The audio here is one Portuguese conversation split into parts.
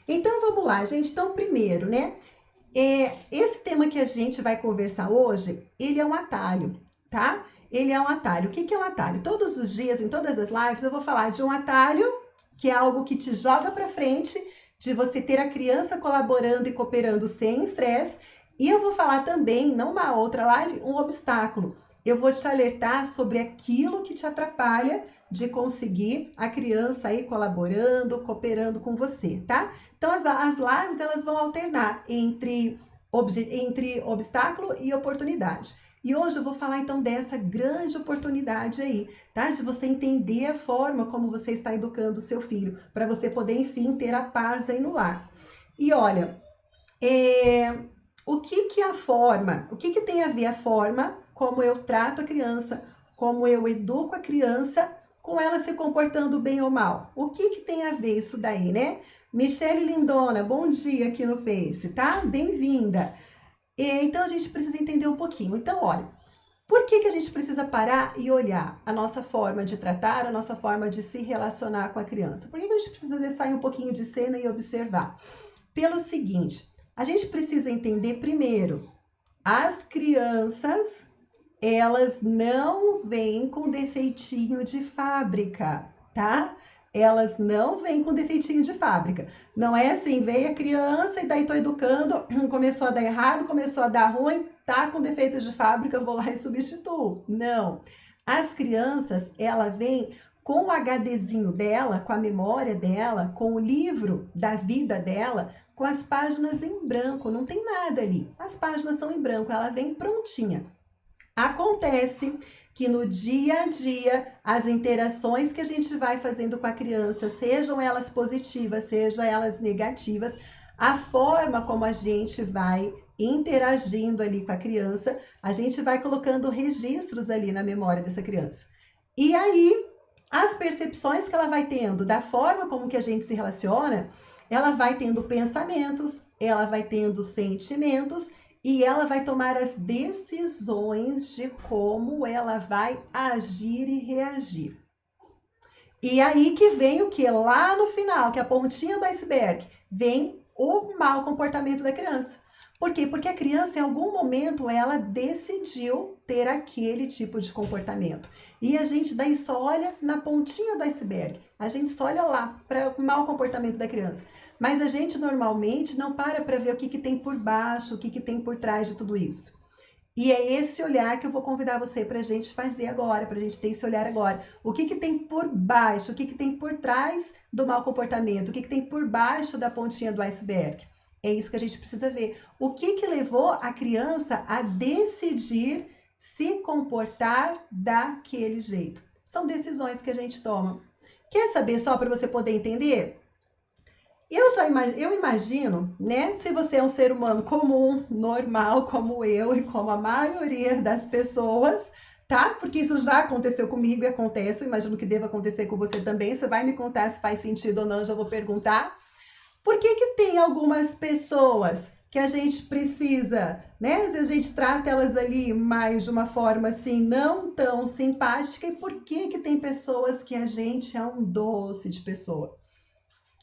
Então vamos lá, gente. Então, primeiro, né? Esse tema que a gente vai conversar hoje, ele é um atalho, tá? Ele é um atalho. O que é um atalho? Todos os dias, em todas as lives, eu vou falar de um atalho, que é algo que te joga para frente, de você ter a criança colaborando e cooperando sem estresse. E eu vou falar também, numa outra live, um obstáculo. Eu vou te alertar sobre aquilo que te atrapalha de conseguir a criança aí colaborando, cooperando com você, tá? Então, as lives, elas vão alternar entre obstáculo e oportunidade. E hoje eu vou falar, então, dessa grande oportunidade aí, tá? De você entender a forma como você está educando o seu filho, para você poder, enfim, ter a paz aí no lar. E olha, o que tem a ver a forma como eu trato a criança, como eu educo a criança, com ela se comportando bem ou mal? O que tem a ver isso daí, né? Michele Lindona, bom dia aqui no Face, tá? Bem-vinda. Então a gente precisa entender um pouquinho. Então, olha, por que a gente precisa parar e olhar a nossa forma de tratar, a nossa forma de se relacionar com a criança? Por que a gente precisa sair um pouquinho de cena e observar? Pelo seguinte, a gente precisa entender primeiro, as crianças, elas não vêm com defeitinho de fábrica, tá? Elas não vêm com defeitinho de fábrica. Não é assim, veio a criança e daí tô educando, começou a dar errado, começou a dar ruim, tá com defeito de fábrica, eu vou lá e substituo. Não. As crianças, ela vem com o HDzinho dela, com a memória dela, com o livro da vida dela, com as páginas em branco, não tem nada ali. As páginas são em branco, ela vem prontinha. Acontece que no dia a dia, as interações que a gente vai fazendo com a criança, sejam elas positivas, sejam elas negativas, a forma como a gente vai interagindo ali com a criança, a gente vai colocando registros ali na memória dessa criança. E aí, as percepções que ela vai tendo, da forma como que a gente se relaciona, ela vai tendo pensamentos, ela vai tendo sentimentos e ela vai tomar as decisões de como ela vai agir e reagir. E aí que vem o que? Lá no final, que é a pontinha do iceberg, vem o mau comportamento da criança. Por quê? Porque a criança, em algum momento, ela decidiu ter aquele tipo de comportamento. E a gente daí só olha na pontinha do iceberg. A gente só olha lá para o mau comportamento da criança. Mas a gente normalmente não para ver o que tem por baixo, o que tem por trás de tudo isso. E é esse olhar que eu vou convidar você para a gente fazer agora, para a gente ter esse olhar agora. O que tem por baixo, o que tem por trás do mau comportamento, o que tem por baixo da pontinha do iceberg. É isso que a gente precisa ver. O que levou a criança a decidir se comportar daquele jeito? São decisões que a gente toma. Quer saber só para você poder entender? Eu imagino, né? Se você é um ser humano comum, normal, como eu e como a maioria das pessoas, tá? Porque isso já aconteceu comigo e acontece, eu imagino que deva acontecer com você também. Você vai me contar se faz sentido ou não, eu já vou perguntar. Por que tem algumas pessoas que a gente precisa, né? Às vezes a gente trata elas ali mais de uma forma assim, não tão simpática, e por que tem pessoas que a gente é um doce de pessoa?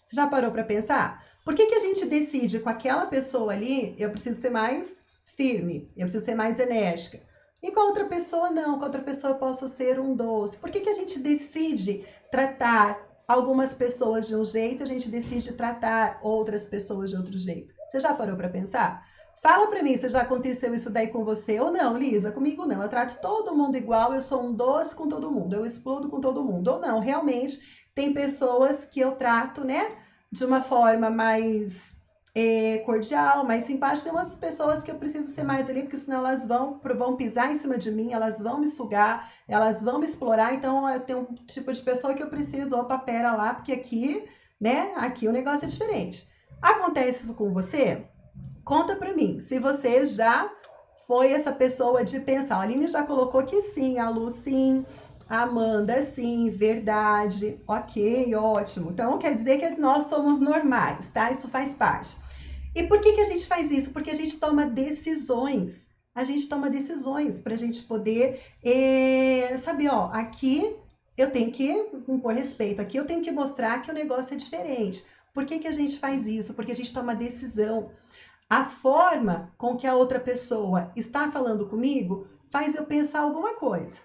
Você já parou para pensar? Por que a gente decide com aquela pessoa ali, eu preciso ser mais firme, eu preciso ser mais enérgica? E com a outra pessoa não, com a outra pessoa eu posso ser um doce. Por que a gente decide tratar algumas pessoas de um jeito, a gente decide tratar outras pessoas de outro jeito? Você já parou para pensar? Fala para mim se já aconteceu isso daí com você ou não, Lisa. Comigo não. Eu trato todo mundo igual, eu sou um doce com todo mundo, eu explodo com todo mundo. Ou não, realmente tem pessoas que eu trato, né, de uma forma mais cordial, mais simpática. Tem umas pessoas que eu preciso ser mais ali, porque senão elas vão pisar em cima de mim, elas vão me sugar, elas vão me explorar. Então eu tenho um tipo de pessoa que eu preciso, opa, pera lá, porque aqui, né, aqui o negócio é diferente. Acontece isso com você? Conta pra mim, se você já foi essa pessoa de pensar. A Aline já colocou que sim, a Lu sim, a Amanda sim, verdade, ok, ótimo. Então quer dizer que nós somos normais, tá? Isso faz parte. E por que a gente faz isso? Porque a gente toma decisões. A gente toma decisões para a gente poder saber, ó, aqui eu tenho que impor respeito, aqui eu tenho que mostrar que o negócio é diferente. Por que que a gente faz isso? Porque a gente toma decisão. A forma com que a outra pessoa está falando comigo faz eu pensar alguma coisa,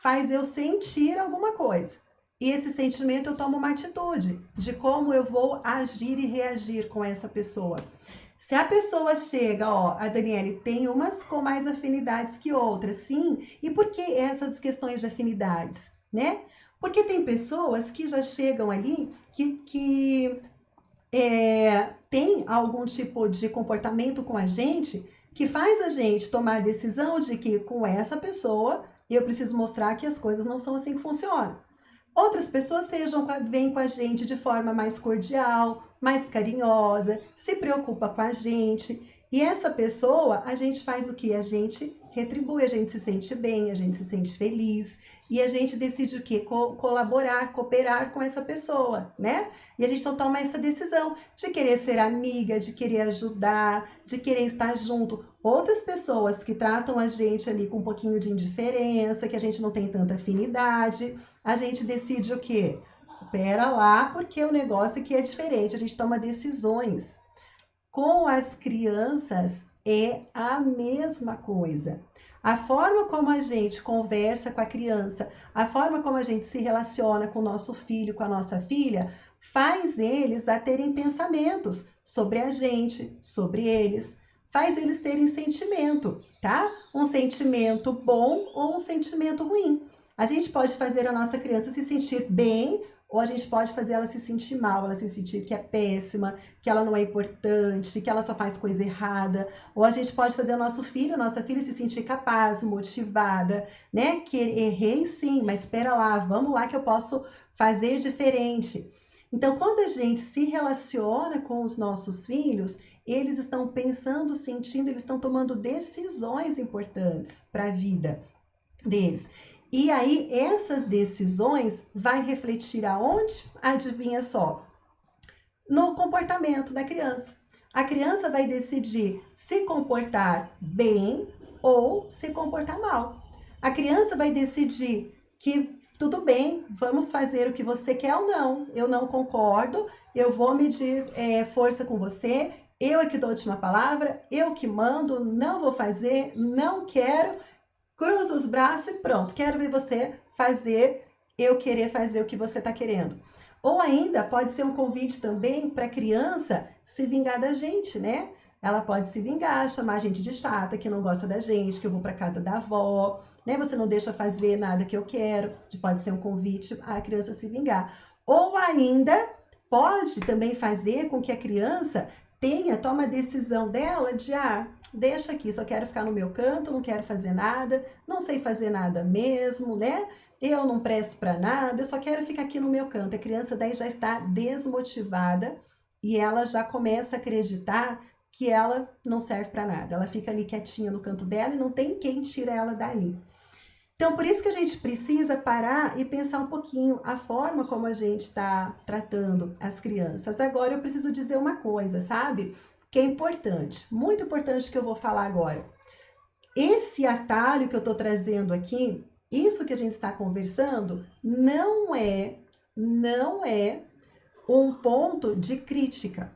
faz eu sentir alguma coisa. E esse sentimento eu tomo uma atitude de como eu vou agir e reagir com essa pessoa. Se a pessoa chega, ó, a Daniele tem umas com mais afinidades que outras, sim. E por que essas questões de afinidades, né? Porque tem pessoas que já chegam ali que tem algum tipo de comportamento com a gente que faz a gente tomar a decisão de que com essa pessoa eu preciso mostrar que as coisas não são assim que funcionam. Outras pessoas vêm com a gente de forma mais cordial, mais carinhosa, se preocupa com a gente. E essa pessoa, a gente faz o que? A gente retribui, a gente se sente bem, a gente se sente feliz. E a gente decide o quê? Colaborar, cooperar com essa pessoa, né? E a gente então toma essa decisão de querer ser amiga, de querer ajudar, de querer estar junto. Outras pessoas que tratam a gente ali com um pouquinho de indiferença, que a gente não tem tanta afinidade, a gente decide o quê? Pera lá, porque o negócio aqui é diferente, a gente toma decisões. Com as crianças é a mesma coisa. A forma como a gente conversa com a criança, a forma como a gente se relaciona com o nosso filho, com a nossa filha, faz eles a terem pensamentos sobre a gente, sobre eles, faz eles terem sentimento, tá? Um sentimento bom ou um sentimento ruim. A gente pode fazer a nossa criança se sentir bem ou a gente pode fazer ela se sentir mal, ela se sentir que é péssima, que ela não é importante, que ela só faz coisa errada. Ou a gente pode fazer o nosso filho, a nossa filha se sentir capaz, motivada, né? Que errei sim, mas espera lá, vamos lá que eu posso fazer diferente. Então, quando a gente se relaciona com os nossos filhos, eles estão pensando, sentindo, eles estão tomando decisões importantes para a vida deles. E aí, essas decisões vai refletir aonde? Adivinha só? No comportamento da criança. A criança vai decidir se comportar bem ou se comportar mal. A criança vai decidir que tudo bem, vamos fazer o que você quer ou não. Eu não concordo, eu vou medir força com você, eu é que dou a última palavra, eu que mando, não vou fazer, não quero. Cruza os braços e pronto, quero ver você fazer, eu querer fazer o que você está querendo. Ou ainda pode ser um convite também para a criança se vingar da gente, né? Ela pode se vingar, chamar a gente de chata, que não gosta da gente, que eu vou para casa da avó, né? Você não deixa fazer nada que eu quero. Pode ser um convite a criança se vingar. Ou ainda pode também fazer com que a criança toma a decisão dela de deixa aqui, só quero ficar no meu canto, não quero fazer nada, não sei fazer nada mesmo, né? Eu não presto para nada, eu só quero ficar aqui no meu canto. A criança daí já está desmotivada e ela já começa a acreditar que ela não serve para nada. Ela fica ali quietinha no canto dela e não tem quem tira ela dali. Então, por isso que a gente precisa parar e pensar um pouquinho a forma como a gente está tratando as crianças. Agora, eu preciso dizer uma coisa, sabe? Que é importante, muito importante que eu vou falar agora. Esse atalho que eu estou trazendo aqui, isso que a gente está conversando, não é um ponto de crítica.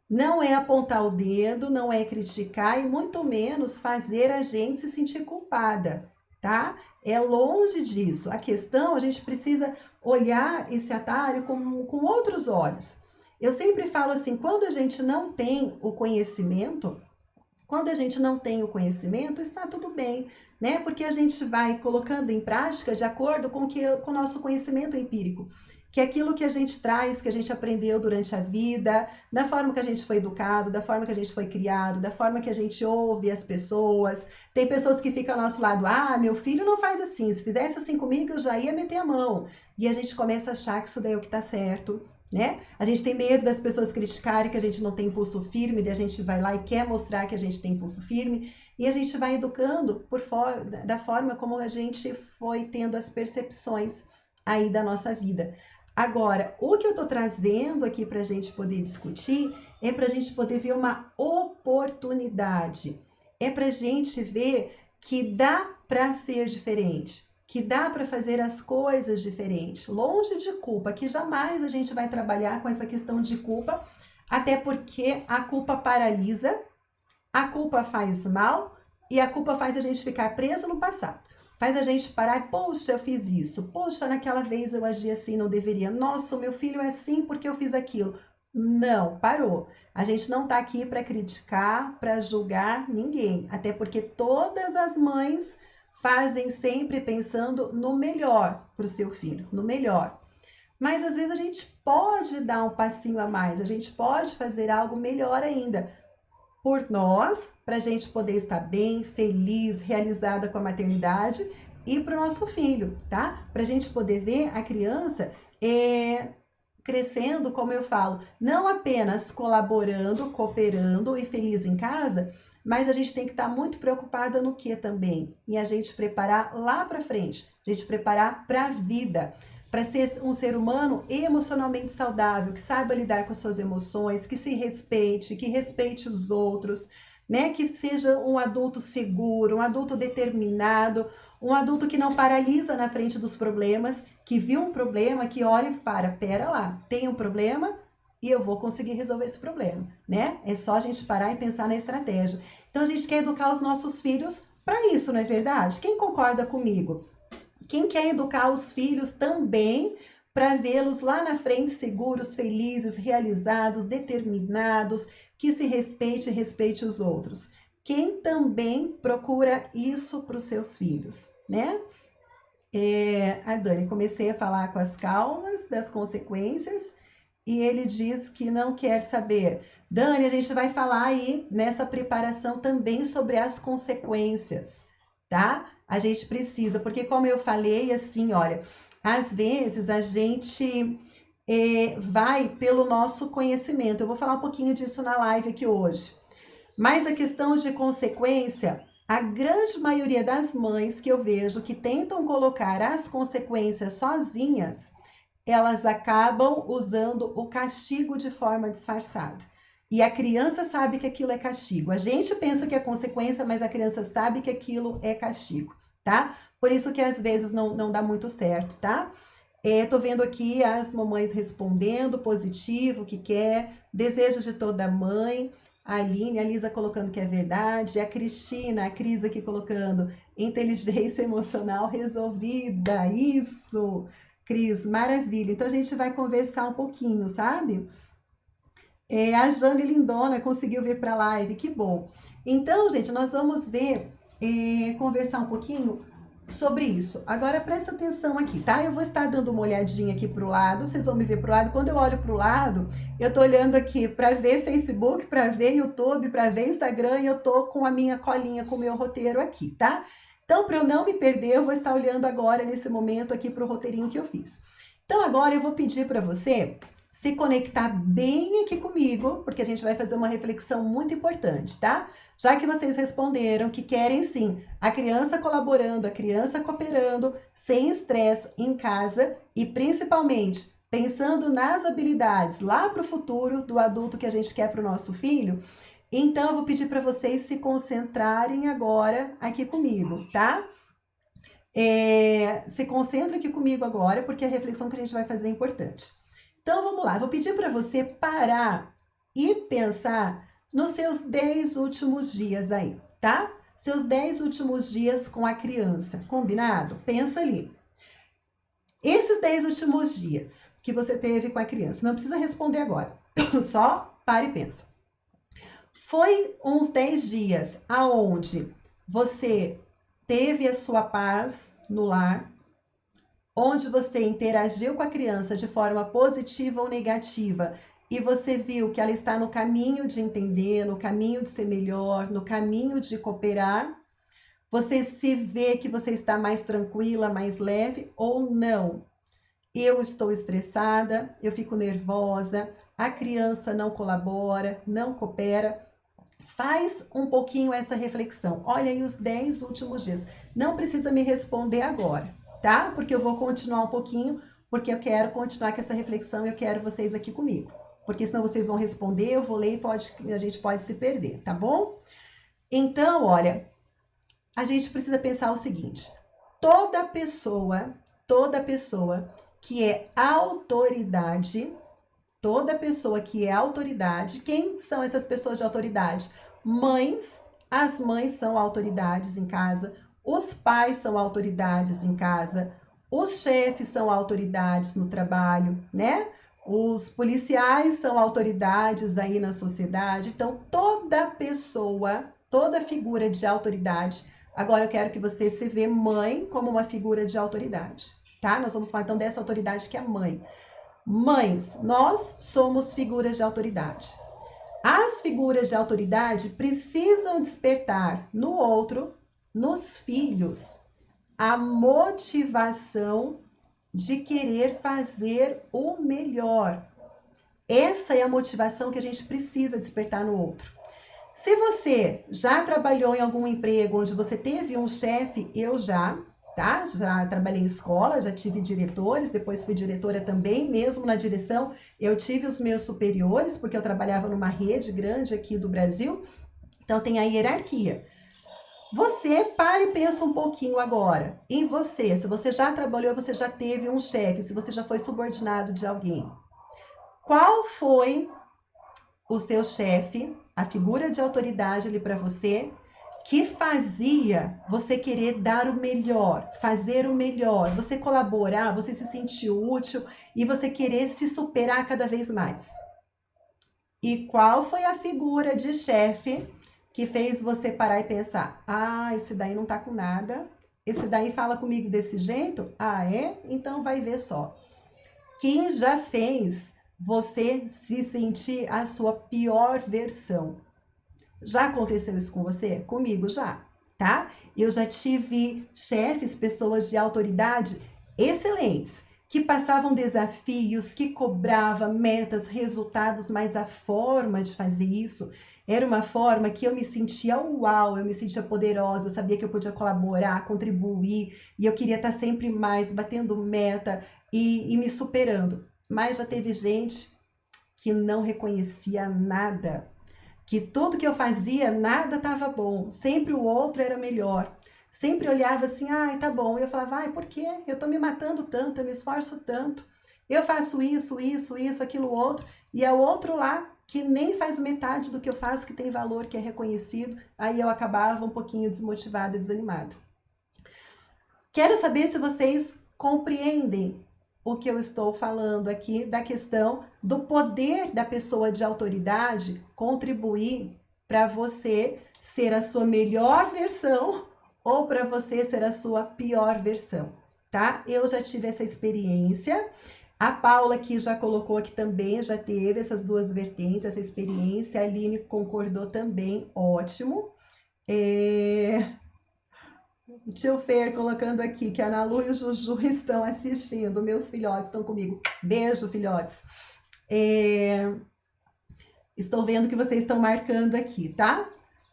Não é apontar o dedo, não é criticar e muito menos fazer a gente se sentir culpada, tá? É longe disso. A questão, a gente precisa olhar esse atalho com outros olhos. Eu sempre falo assim, quando a gente não tem o conhecimento, está tudo bem, né? Porque a gente vai colocando em prática de acordo com o nosso conhecimento empírico, que é aquilo que a gente traz, que a gente aprendeu durante a vida, da forma que a gente foi educado, da forma que a gente foi criado, da forma que a gente ouve as pessoas. Tem pessoas que ficam ao nosso lado, meu filho não faz assim, se fizesse assim comigo eu já ia meter a mão. E a gente começa a achar que isso daí é o que está certo, né? A gente tem medo das pessoas criticarem que a gente não tem impulso firme, e a gente vai lá e quer mostrar que a gente tem impulso firme, e a gente vai educando da forma como a gente foi tendo as percepções aí da nossa vida. Agora, o que eu estou trazendo aqui para a gente poder discutir é para a gente poder ver uma oportunidade, é para a gente ver que dá para ser diferente. que dá para fazer as coisas diferentes, longe de culpa, que jamais a gente vai trabalhar com essa questão de culpa, até porque a culpa paralisa, a culpa faz mal e a culpa faz a gente ficar preso no passado. Faz a gente parar, poxa, eu fiz isso, poxa, naquela vez eu agi assim, não deveria, nossa, o meu filho é assim porque eu fiz aquilo. Não, parou. A gente não tá aqui para criticar, para julgar ninguém, até porque todas as mães fazem sempre pensando no melhor para o seu filho, no melhor. Mas às vezes a gente pode dar um passinho a mais, a gente pode fazer algo melhor ainda por nós, para a gente poder estar bem, feliz, realizada com a maternidade e para o nosso filho, tá? Para a gente poder ver a criança crescendo, como eu falo, não apenas colaborando, cooperando e feliz em casa, mas a gente tem que estar muito preocupada no que também? Em a gente preparar lá para frente, a gente preparar para a vida, para ser um ser humano emocionalmente saudável, que saiba lidar com as suas emoções, que se respeite, que respeite os outros, né? Que seja um adulto seguro, um adulto determinado, um adulto que não paralisa na frente dos problemas, que viu um problema, que olha e pera lá, tem um problema e eu vou conseguir resolver esse problema, né? É só a gente parar e pensar na estratégia. Então a gente quer educar os nossos filhos para isso, não é verdade? Quem concorda comigo? Quem quer educar os filhos também para vê-los lá na frente seguros, felizes, realizados, determinados, que se respeite e respeite os outros. Quem também procura isso para os seus filhos, né? A Dani, comecei a falar com as calmas das consequências e ele diz que não quer saber. Dani, a gente vai falar aí nessa preparação também sobre as consequências, tá? A gente precisa, porque como eu falei, assim, olha, às vezes a gente vai pelo nosso conhecimento. Eu vou falar um pouquinho disso na live aqui hoje. Mas a questão de consequência, a grande maioria das mães que eu vejo que tentam colocar as consequências sozinhas, elas acabam usando o castigo de forma disfarçada. E a criança sabe que aquilo é castigo. A gente pensa que é consequência, mas a criança sabe que aquilo é castigo, tá? Por isso que às vezes não dá muito certo, tá? Tô vendo aqui as mamães respondendo positivo, que quer, desejo de toda mãe. A Aline, a Lisa colocando que é verdade, a Cristina, a Cris aqui colocando inteligência emocional resolvida, isso, Cris, maravilha. Então a gente vai conversar um pouquinho, sabe? A Jane Lindona conseguiu vir para a live, que bom. Então, gente, nós vamos ver, conversar um pouquinho sobre isso. Agora presta atenção aqui, tá? Eu vou estar dando uma olhadinha aqui para o lado, vocês vão me ver para o lado. Quando eu olho para o lado, eu tô olhando aqui para ver Facebook, para ver YouTube, para ver Instagram, e eu tô com a minha colinha, com o meu roteiro aqui, tá? Então, para eu não me perder, eu vou estar olhando agora, nesse momento, aqui para o roteirinho que eu fiz. Então, agora eu vou pedir para você se conectar bem aqui comigo, porque a gente vai fazer uma reflexão muito importante, tá? Já que vocês responderam que querem sim a criança colaborando, a criança cooperando, sem estresse em casa e principalmente pensando nas habilidades lá para o futuro do adulto que a gente quer para o nosso filho, então eu vou pedir para vocês se concentrarem agora aqui comigo, tá? Se concentra aqui comigo agora, porque a reflexão que a gente vai fazer é importante. Então, vamos lá, eu vou pedir para você parar e pensar nos seus 10 últimos dias aí, tá? Seus 10 últimos dias com a criança, combinado? Pensa ali. Esses 10 últimos dias que você teve com a criança, não precisa responder agora, só para e pensa. Foi uns 10 dias aonde você teve a sua paz no lar, onde você interagiu com a criança de forma positiva ou negativa e você viu que ela está no caminho de entender, no caminho de ser melhor, no caminho de cooperar, você se vê que você está mais tranquila, mais leve ou não? Eu estou estressada, eu fico nervosa, a criança não colabora, não coopera. Faz um pouquinho essa reflexão. Olha aí os 10 últimos dias. Não precisa me responder agora, tá? Porque eu vou continuar um pouquinho, porque eu quero continuar com essa reflexão e eu quero vocês aqui comigo. Porque senão vocês vão responder, eu vou ler e a gente pode se perder, tá bom? Então, olha, a gente precisa pensar o seguinte. toda pessoa que é autoridade, toda pessoa que é autoridade, quem são essas pessoas de autoridade? Mães, as mães são autoridades em casa, os pais são autoridades em casa, os chefes são autoridades no trabalho, né? Os policiais são autoridades aí na sociedade. Então, toda pessoa, toda figura de autoridade. Agora eu quero que você se vê mãe como uma figura de autoridade, tá? Nós vamos falar então dessa autoridade que é a mãe. Mães, nós somos figuras de autoridade. As figuras de autoridade precisam despertar no outro, nos filhos, a motivação de querer fazer o melhor. Essa é a motivação que a gente precisa despertar no outro. Se você já trabalhou em algum emprego onde você teve um chefe, eu já, tá? Já trabalhei em escola, já tive diretores, depois fui diretora também, mesmo na direção, eu tive os meus superiores, porque eu trabalhava numa rede grande aqui do Brasil, então tem a hierarquia. Você para e pensa um pouquinho agora em você, se você já trabalhou, você já teve um chefe, se você já foi subordinado de alguém. Qual foi o seu chefe, a figura de autoridade ali para você, que fazia você querer dar o melhor, fazer o melhor, você colaborar, você se sentir útil e você querer se superar cada vez mais? E qual foi a figura de chefe que fez você parar e pensar: ah, esse daí não tá com nada, esse daí fala comigo desse jeito? Ah, é? Então vai ver só. Quem já fez você se sentir a sua pior versão? Já aconteceu isso com você? Comigo já, tá? Eu já tive chefes, pessoas de autoridade excelentes, que passavam desafios, que cobravam metas, resultados, mas a forma de fazer isso era uma forma que eu me sentia uau, eu me sentia poderosa, eu sabia que eu podia colaborar, contribuir, e eu queria estar sempre mais batendo meta e me superando. Mas já teve gente que não reconhecia nada, que tudo que eu fazia, nada estava bom, sempre o outro era melhor. Sempre olhava assim, ai, tá bom. E eu falava, ai, por quê? Eu tô me matando tanto, eu me esforço tanto. Eu faço isso, aquilo outro. E é o outro lá que nem faz metade do que eu faço, que tem valor, que é reconhecido. Aí eu acabava um pouquinho desmotivada e desanimada. Quero saber se vocês compreendem o que eu estou falando aqui da questão do poder da pessoa de autoridade contribuir para você ser a sua melhor versão ou para você ser a sua pior versão, tá? Eu já tive essa experiência. A Paula aqui já colocou aqui também, já teve essas duas vertentes, essa experiência. A Aline concordou também, ótimo. O tio Fer colocando aqui que a Ana Lu e o Juju estão assistindo, meus filhotes estão comigo. Beijo, filhotes. Estou vendo que vocês estão marcando aqui, tá?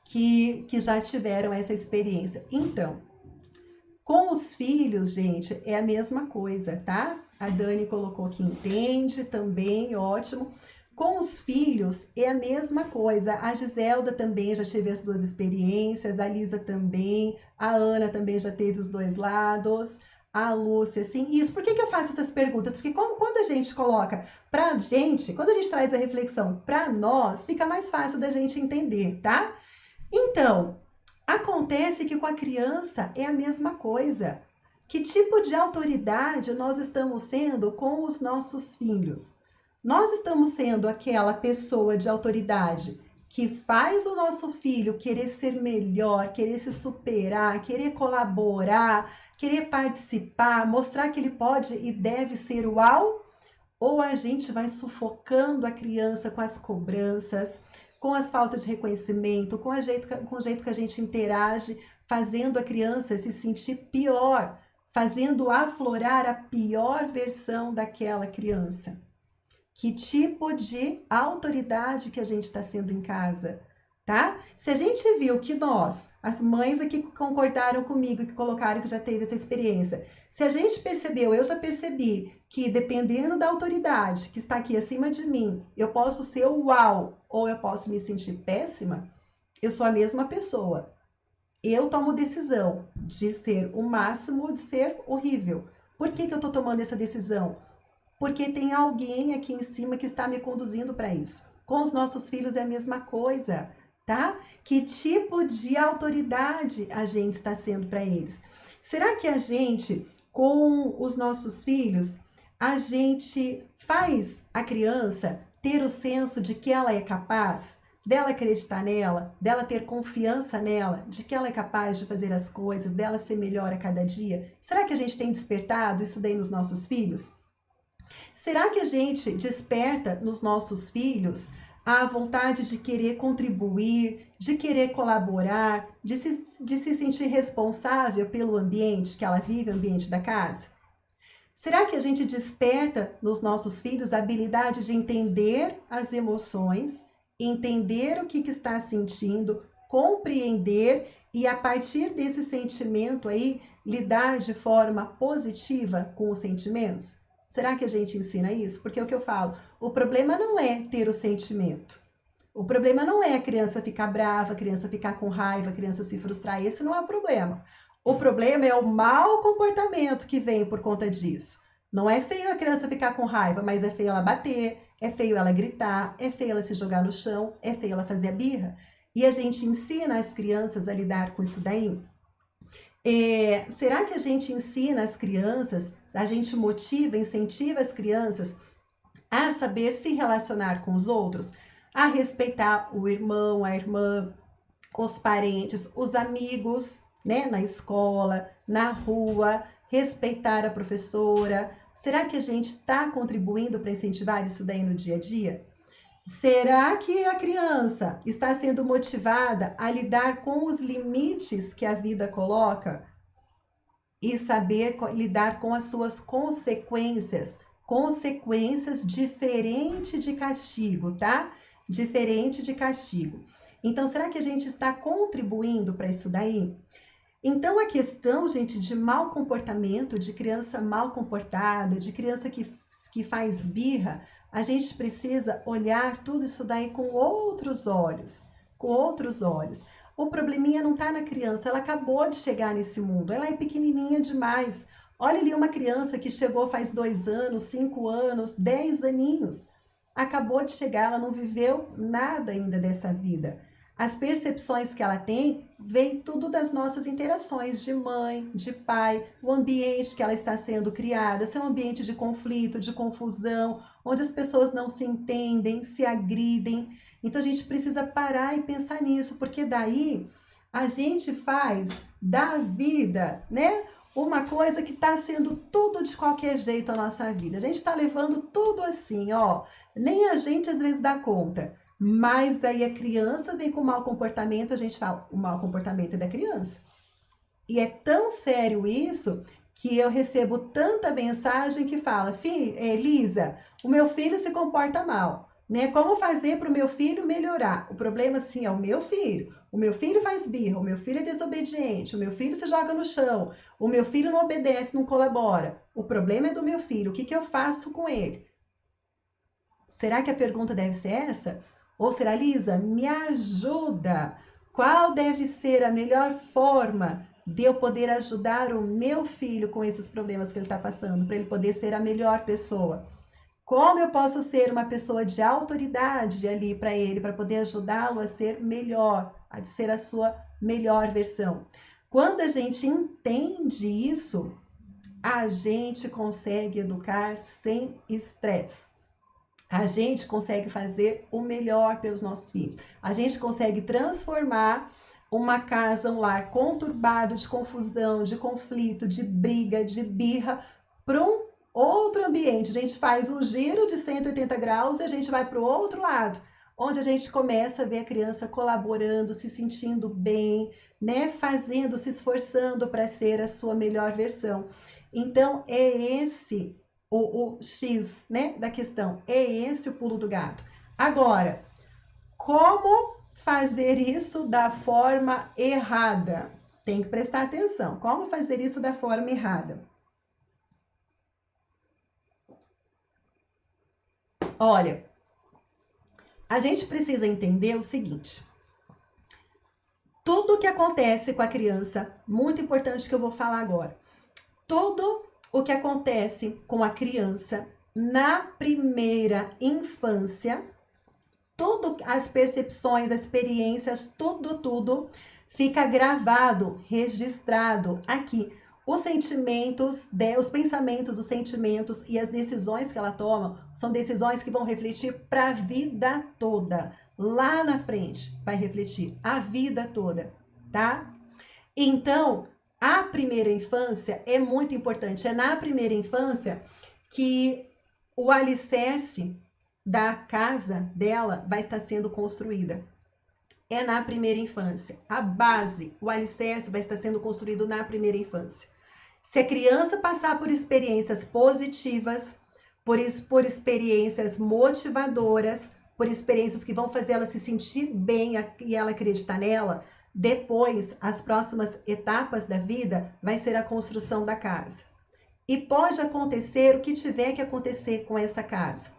Que já tiveram essa experiência. Então, com os filhos, gente, é a mesma coisa, tá? A Dani colocou que entende também, ótimo. Com os filhos é a mesma coisa. A Giselda também já teve as duas experiências, a Lisa também, a Ana também já teve os dois lados, a Lúcia, sim. Isso, por que eu faço essas perguntas? Porque quando a gente coloca pra gente, quando a gente traz a reflexão pra nós, fica mais fácil da gente entender, tá? Então, acontece que com a criança é a mesma coisa. Que tipo de autoridade nós estamos sendo com os nossos filhos? Nós estamos sendo aquela pessoa de autoridade que faz o nosso filho querer ser melhor, querer se superar, querer colaborar, querer participar, mostrar que ele pode e deve ser uau? Ou a gente vai sufocando a criança com as cobranças, com as faltas de reconhecimento, com o jeito que a gente interage, fazendo a criança se sentir pior, fazendo aflorar a pior versão daquela criança? Que tipo de autoridade que a gente está sendo em casa, tá? Se a gente viu que nós, as mães aqui que concordaram comigo, que colocaram que já teve essa experiência, se a gente percebeu, eu já percebi que dependendo da autoridade que está aqui acima de mim, eu posso ser o uau ou eu posso me sentir péssima, eu sou a mesma pessoa. eu tomo decisão de ser o máximo ou de ser horrível. Por que que eu estou tomando essa decisão? Porque tem alguém aqui em cima que está me conduzindo para isso. Com os nossos filhos é a mesma coisa, tá? Que tipo de autoridade a gente está sendo para eles? Será que a gente, com os nossos filhos, a gente faz a criança ter o senso de que ela é capaz, dela acreditar nela, dela ter confiança nela, de que ela é capaz de fazer as coisas, dela ser melhor a cada dia? Será que a gente tem despertado isso daí nos nossos filhos? Será que a gente desperta nos nossos filhos a vontade de querer contribuir, de querer colaborar, de se sentir responsável pelo ambiente que ela vive, o ambiente da casa? Será que a gente desperta nos nossos filhos a habilidade de entender as emoções, entender o que está sentindo, compreender e, a partir desse sentimento aí, lidar de forma positiva com os sentimentos? Será que a gente ensina isso? Porque é o que eu falo, o problema não é ter o sentimento. O problema não é a criança ficar brava, a criança ficar com raiva, a criança se frustrar. Esse não é o problema. O problema é o mau comportamento que vem por conta disso. Não é feio a criança ficar com raiva, mas é feio ela bater, é feio ela gritar, é feio ela se jogar no chão, é feio ela fazer a birra. E a gente ensina as crianças a lidar com isso daí? Será que a gente ensina as crianças, a gente motiva, incentiva as crianças a saber se relacionar com os outros, a respeitar o irmão, a irmã, os parentes, os amigos, né, na escola, na rua, respeitar a professora? Será que a gente está contribuindo para incentivar isso daí no dia a dia? Será que a criança está sendo motivada a lidar com os limites que a vida coloca e saber lidar com as suas consequências? Consequências diferente de castigo, tá? Diferente de castigo. Então, será que a gente está contribuindo para isso daí? Então, a questão, gente, de mau comportamento, de criança mal comportada, de criança que faz birra, a gente precisa olhar tudo isso daí com outros olhos, com outros olhos. O probleminha não está na criança, ela acabou de chegar nesse mundo, ela é pequenininha demais. Olha ali uma criança que chegou faz 2 anos, 5 anos, 10 aninhos. Acabou de chegar, ela não viveu nada ainda dessa vida. As percepções que ela tem vem tudo das nossas interações de mãe, de pai, o ambiente que ela está sendo criada, se é um ambiente de conflito, de confusão, onde as pessoas não se entendem, se agridem. Então a gente precisa parar e pensar nisso, porque daí a gente faz da vida, né, uma coisa que está sendo tudo de qualquer jeito a nossa vida. A gente está levando tudo assim, ó, nem a gente às vezes dá conta. Mas aí a criança vem com mau comportamento, a gente fala, o mau comportamento é da criança. E é tão sério isso que eu recebo tanta mensagem que fala, Elisa, o meu filho se comporta mal, né? Como fazer para o meu filho melhorar? O problema, sim, é o meu filho. O meu filho faz birra, o meu filho é desobediente, o meu filho se joga no chão, o meu filho não obedece, não colabora. O problema é do meu filho, o que que eu faço com ele? Será que a pergunta deve ser essa? Ou será, Lisa, me ajuda? Qual deve ser a melhor forma de eu poder ajudar o meu filho com esses problemas que ele está passando, para ele poder ser a melhor pessoa? Como eu posso ser uma pessoa de autoridade ali para ele, para poder ajudá-lo a ser melhor, a ser a sua melhor versão? Quando a gente entende isso, a gente consegue educar sem estresse. A gente consegue fazer o melhor pelos nossos filhos. A gente consegue transformar uma casa, um lar conturbado de confusão, de conflito, de briga, de birra, para um outro ambiente. A gente faz um giro de 180 graus e a gente vai para o outro lado, onde a gente começa a ver a criança colaborando, se sentindo bem, né? Fazendo, se esforçando para ser a sua melhor versão. Então, é esse o X, né, da questão. É esse o pulo do gato. Agora, como fazer isso da forma errada? Tem que prestar atenção. Como fazer isso da forma errada? Olha, a gente precisa entender o seguinte. Tudo o que acontece com a criança, muito importante que eu vou falar agora. Tudo o que acontece com a criança na primeira infância, tudo, as percepções, as experiências, tudo fica gravado, registrado aqui. Os sentimentos, os pensamentos, os sentimentos e as decisões que ela toma são decisões que vão refletir para a vida toda. Lá na frente vai refletir a vida toda, tá? Então, a primeira infância é muito importante. É na primeira infância que o alicerce da casa dela vai estar sendo construída. É na primeira infância. A base, o alicerce vai estar sendo construído na primeira infância. Se a criança passar por experiências positivas, por experiências motivadoras, por experiências que vão fazer ela se sentir bem e ela acreditar nela, depois, as próximas etapas da vida vai ser a construção da casa. E pode acontecer o que tiver que acontecer com essa casa.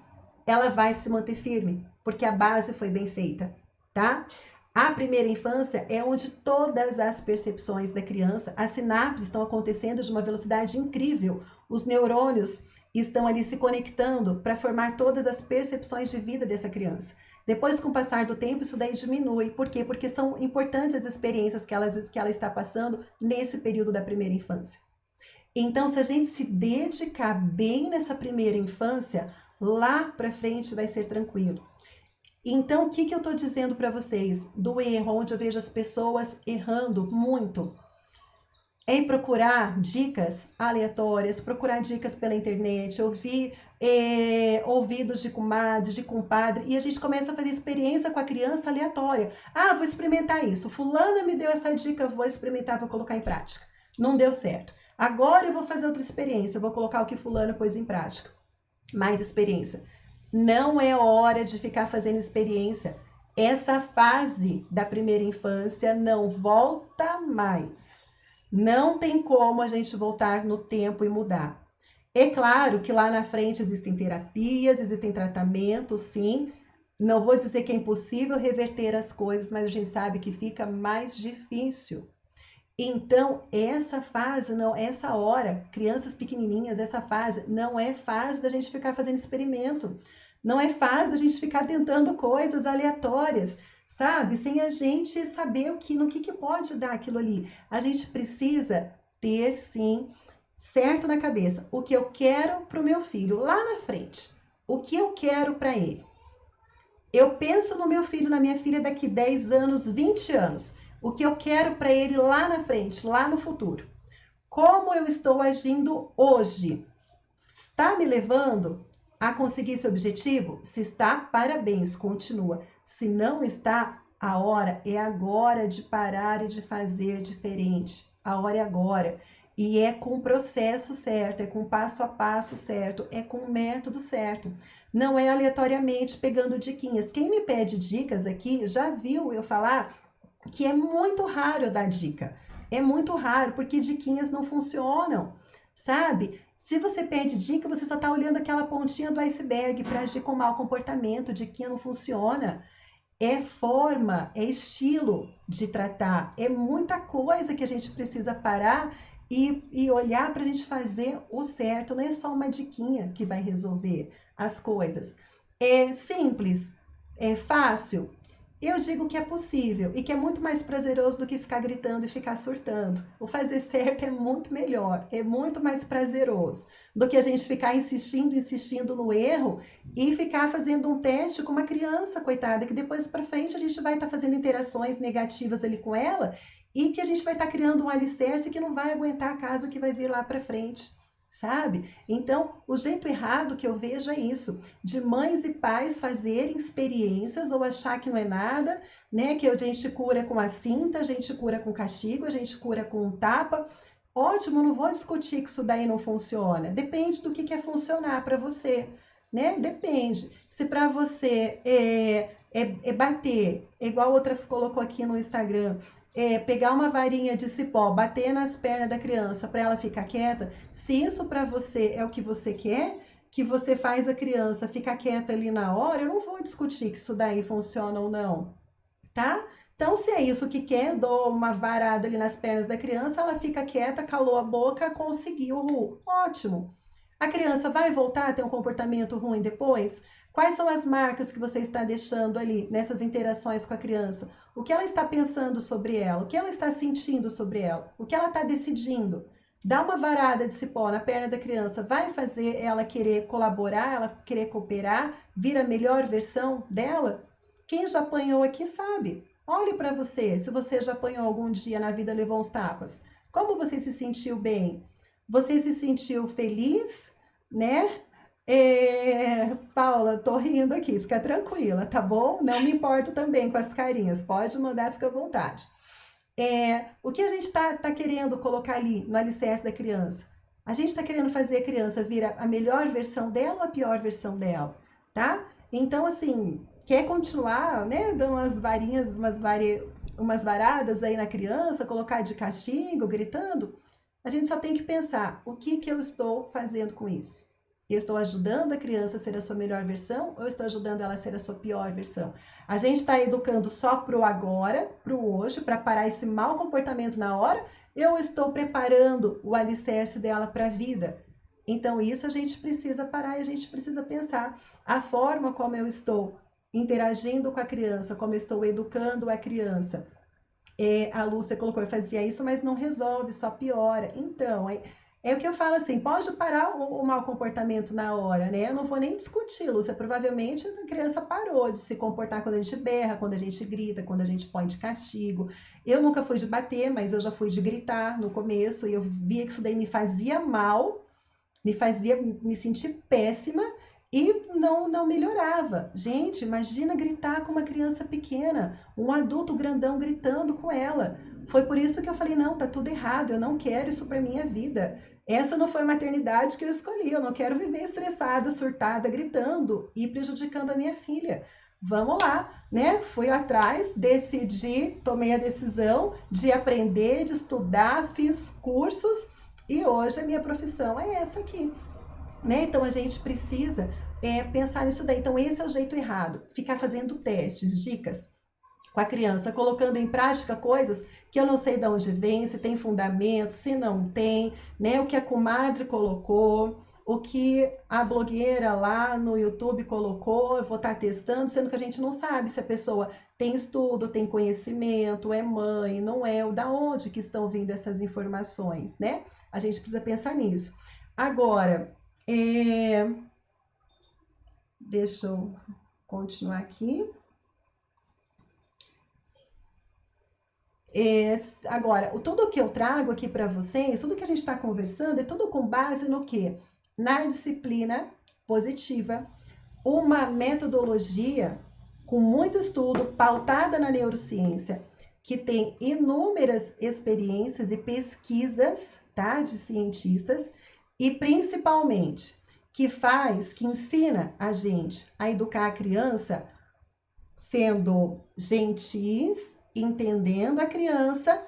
Ela vai se manter firme, porque a base foi bem feita, tá? A primeira infância é onde todas as percepções da criança, as sinapses estão acontecendo de uma velocidade incrível. Os neurônios estão ali se conectando para formar todas as percepções de vida dessa criança. Depois, com o passar do tempo, isso daí diminui. Por quê? Porque são importantes as experiências que ela está passando nesse período da primeira infância. Então, se a gente se dedicar bem nessa primeira infância, lá para frente vai ser tranquilo. Então, o que eu estou dizendo para vocês do erro, onde eu vejo as pessoas errando muito? É procurar dicas aleatórias, procurar dicas pela internet, ouvir ouvidos de comadre, de compadre, e a gente começa a fazer experiência com a criança aleatória. Ah, vou experimentar isso. Fulana me deu essa dica, vou experimentar, vou colocar em prática. Não deu certo. Agora eu vou fazer outra experiência, vou colocar o que fulano pôs em prática. Mais experiência. Não é hora de ficar fazendo experiência. Essa fase da primeira infância não volta mais. Não tem como a gente voltar no tempo e mudar. É claro que lá na frente existem terapias, existem tratamentos, sim. Não vou dizer que é impossível reverter as coisas, mas a gente sabe que fica mais difícil. Então, essa fase, não, essa hora, crianças pequenininhas, essa fase não é fase da gente ficar fazendo experimento. Não é fase da gente ficar tentando coisas aleatórias, sabe? Sem a gente saber no que pode dar aquilo ali. A gente precisa ter, sim, certo na cabeça o que eu quero para o meu filho lá na frente. O que eu quero para ele. Eu penso no meu filho, na minha filha daqui 10 anos, 20 anos. O que eu quero para ele lá na frente, lá no futuro. Como eu estou agindo hoje? Está me levando a conseguir esse objetivo? Se está, parabéns, continua. Se não está, a hora é agora de parar e de fazer diferente. A hora é agora. E é com o processo certo, é com o passo a passo certo, é com o método certo. Não é aleatoriamente pegando diquinhas. Quem me pede dicas aqui já viu eu falar que é muito raro eu dar dica. É muito raro, porque diquinhas não funcionam, sabe? Se você pede dica, você só está olhando aquela pontinha do iceberg para agir com mau comportamento. Diquinha não funciona. É forma, é estilo de tratar. É muita coisa que a gente precisa parar e olhar para a gente fazer o certo. Não é só uma diquinha que vai resolver as coisas. É simples, é fácil. Eu digo que é possível e que é muito mais prazeroso do que ficar gritando e ficar surtando. O fazer certo é muito melhor, é muito mais prazeroso do que a gente ficar insistindo no erro e ficar fazendo um teste com uma criança, coitada, que depois para frente a gente vai estar fazendo interações negativas ali com ela e que a gente vai estar criando um alicerce que não vai aguentar a casa que vai vir lá para frente. Sabe? Então, o jeito errado que eu vejo é isso, de mães e pais fazerem experiências ou achar que não é nada, né? Que a gente cura com a cinta, a gente cura com castigo, a gente cura com um tapa. Ótimo, não vou discutir que isso daí não funciona. Depende do que é funcionar para você, né? Depende. Se para você é bater, igual a outra colocou aqui no Instagram, pegar uma varinha de cipó, bater nas pernas da criança para ela ficar quieta, se isso para você é o que você quer, que você faz a criança ficar quieta ali na hora, eu não vou discutir que isso daí funciona ou não, tá? Então, se é isso que quer, eu dou uma varada ali nas pernas da criança, ela fica quieta, calou a boca, conseguiu, ótimo. A criança vai voltar a ter um comportamento ruim depois? Quais são as marcas que você está deixando ali nessas interações com a criança? O que ela está pensando sobre ela? O que ela está sentindo sobre ela? O que ela está decidindo? Dar uma varada de cipó na perna da criança vai fazer ela querer colaborar, ela querer cooperar, vir a melhor versão dela? Quem já apanhou aqui sabe. Olhe para você, se você já apanhou algum dia na vida, levou uns tapas. Como você se sentiu bem? Você se sentiu feliz, né? Paula, tô rindo aqui, fica tranquila, tá bom? Não me importo também com as carinhas, pode mandar, fica à vontade. O que a gente tá querendo colocar ali no alicerce da criança? A gente está querendo fazer a criança vir a melhor versão dela ou a pior versão dela, tá? Então, assim, quer continuar, né, dando umas varinhas, umas varadas aí na criança, colocar de castigo, gritando? A gente só tem que pensar, o que eu estou fazendo com isso? Eu estou ajudando a criança a ser a sua melhor versão ou eu estou ajudando ela a ser a sua pior versão? A gente está educando só para o agora, para o hoje, para parar esse mau comportamento na hora, eu estou preparando o alicerce dela para a vida. Então, isso a gente precisa parar e a gente precisa pensar. A forma como eu estou interagindo com a criança, como eu estou educando a criança. A Lúcia colocou, eu fazia isso, mas não resolve, só piora. Então, é o que eu falo assim, pode parar o mau comportamento na hora, né? Eu não vou nem discutir, Lúcia, provavelmente a criança parou de se comportar quando a gente berra, quando a gente grita, quando a gente põe de castigo. Eu nunca fui de bater, mas eu já fui de gritar no começo, e eu via que isso daí me fazia mal, me fazia me sentir péssima, e não melhorava. Gente, imagina gritar com uma criança pequena, um adulto grandão gritando com ela. Foi por isso que eu falei, não, tá tudo errado, eu não quero isso para minha vida. Essa não foi a maternidade que eu escolhi, eu não quero viver estressada, surtada, gritando e prejudicando a minha filha. Vamos lá, né? Fui atrás, decidi, tomei a decisão de aprender, de estudar, fiz cursos e hoje a minha profissão é essa aqui, né? Então a gente precisa pensar nisso daí. Então esse é o jeito errado, ficar fazendo testes, dicas com a criança, colocando em prática coisas que eu não sei de onde vem, se tem fundamento, se não tem, né? O que a comadre colocou, o que a blogueira lá no YouTube colocou, eu vou estar testando, sendo que a gente não sabe se a pessoa tem estudo, tem conhecimento, é mãe, não é, ou da onde que estão vindo essas informações, né? A gente precisa pensar nisso. Agora, deixa eu continuar aqui. Agora, tudo que eu trago aqui para vocês, tudo que a gente está conversando, é tudo com base no quê? Na disciplina positiva, uma metodologia com muito estudo, pautada na neurociência, que tem inúmeras experiências e pesquisas, tá, de cientistas, e principalmente que ensina a gente a educar a criança sendo gentis, entendendo a criança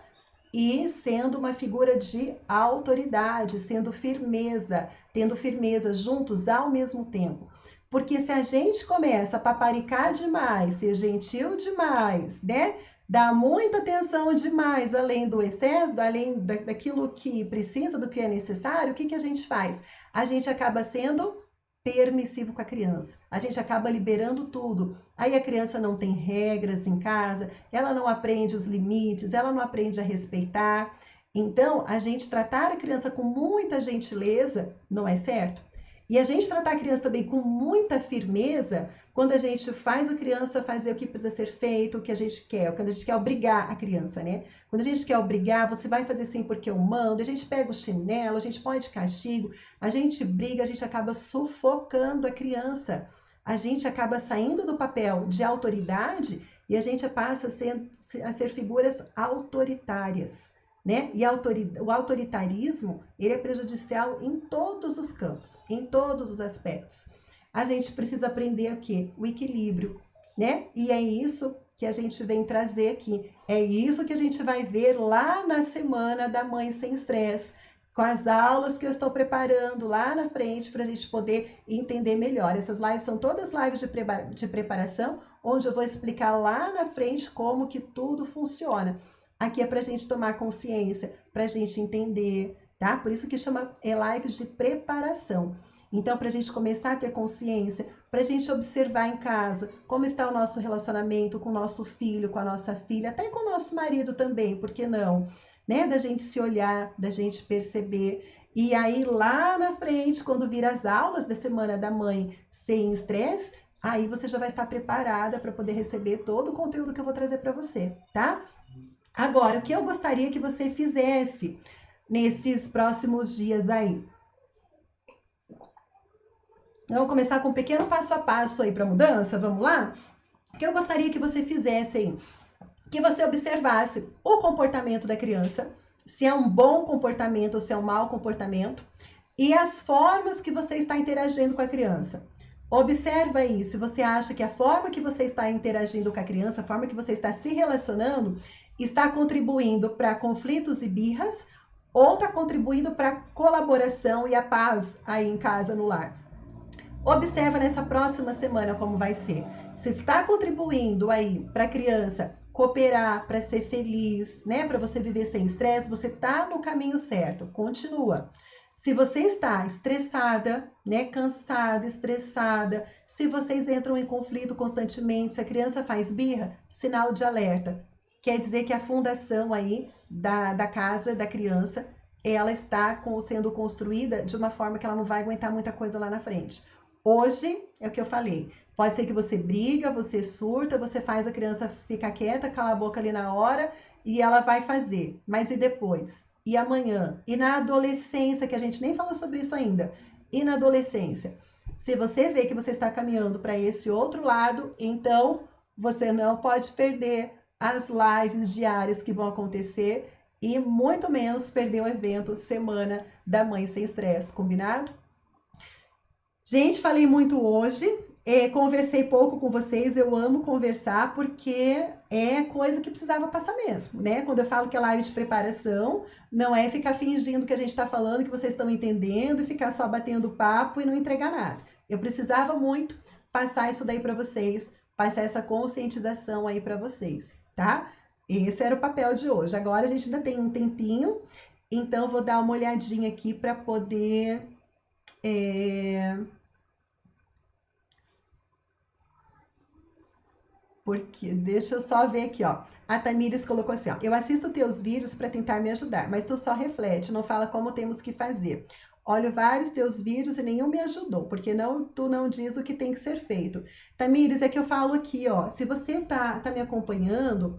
e sendo uma figura de autoridade, sendo firmeza, tendo firmeza juntos ao mesmo tempo. Porque se a gente começa a paparicar demais, ser gentil demais, né? Dar muita atenção demais, além do excesso, além daquilo que precisa, do que é necessário, o que a gente faz? A gente acaba sendo permissivo com a criança. A gente acaba liberando tudo. Aí a criança não tem regras em casa, ela não aprende os limites, ela não aprende a respeitar. Então, a gente tratar a criança com muita gentileza não é certo? E a gente tratar a criança também com muita firmeza, quando a gente faz a criança fazer o que precisa ser feito, o que a gente quer, quando a gente quer obrigar a criança, né? Quando a gente quer obrigar, você vai fazer sim porque eu mando, a gente pega o chinelo, a gente põe de castigo, a gente briga, a gente acaba sufocando a criança. A gente acaba saindo do papel de autoridade e a gente passa a ser figuras autoritárias, né? E o autoritarismo, ele é prejudicial em todos os campos, em todos os aspectos. A gente precisa aprender o quê? O equilíbrio, né? E é isso que a gente vem trazer aqui. É isso que a gente vai ver lá na semana da Mãe Sem Estresse, com as aulas que eu estou preparando lá na frente para a gente poder entender melhor. Essas lives são todas lives de preparação, onde eu vou explicar lá na frente como que tudo funciona. Aqui é para a gente tomar consciência, para a gente entender, tá? Por isso que chama lives de preparação. Então, para a gente começar a ter consciência, para a gente observar em casa como está o nosso relacionamento com o nosso filho, com a nossa filha, até com o nosso marido também, por que não? Né? Da gente se olhar, da gente perceber. E aí, lá na frente, quando vir as aulas da Semana da Mãe sem estresse, aí você já vai estar preparada para poder receber todo o conteúdo que eu vou trazer para você, tá? Agora, o que eu gostaria que você fizesse nesses próximos dias aí? Vamos começar com um pequeno passo a passo aí para mudança, vamos lá? O que eu gostaria que você fizesse aí? Que você observasse o comportamento da criança, se é um bom comportamento ou se é um mau comportamento, e as formas que você está interagindo com a criança. Observa aí, se você acha que a forma que você está interagindo com a criança, a forma que você está se relacionando, está contribuindo para conflitos e birras, ou está contribuindo para a colaboração e a paz aí em casa, no lar. Observa nessa próxima semana como vai ser. Se está contribuindo aí para a criança cooperar, para ser feliz, né, para você viver sem estresse, você está no caminho certo. Continua. Se você está estressada, né, cansada, estressada, se vocês entram em conflito constantemente, se a criança faz birra, sinal de alerta. Quer dizer que a fundação aí da casa da criança, ela está sendo construída de uma forma que ela não vai aguentar muita coisa lá na frente. Hoje, é o que eu falei, pode ser que você briga, você surta, você faz a criança ficar quieta, cala a boca ali na hora e ela vai fazer. Mas e depois? E amanhã? E na adolescência, que a gente nem falou sobre isso ainda. E na adolescência? Se você vê que você está caminhando para esse outro lado, então você não pode perder as lives diárias que vão acontecer e muito menos perder o evento Semana da Mãe Sem Estresse, combinado? Gente, falei muito hoje, conversei pouco com vocês, eu amo conversar porque é coisa que precisava passar mesmo, né? Quando eu falo que é live de preparação, não é ficar fingindo que a gente está falando, que vocês estão entendendo e ficar só batendo papo e não entregar nada. Eu precisava muito passar isso daí para vocês, passar essa conscientização aí para vocês, tá? Esse era o papel de hoje. Agora a gente ainda tem um tempinho, então vou dar uma olhadinha aqui para poder... Porque, deixa eu só ver aqui, ó. A Tamires colocou assim, ó. Eu assisto teus vídeos para tentar me ajudar, mas tu só reflete, não fala como temos que fazer. Olho vários teus vídeos e nenhum me ajudou, porque tu não diz o que tem que ser feito. Tamires, é que eu falo aqui, ó. Se você tá me acompanhando,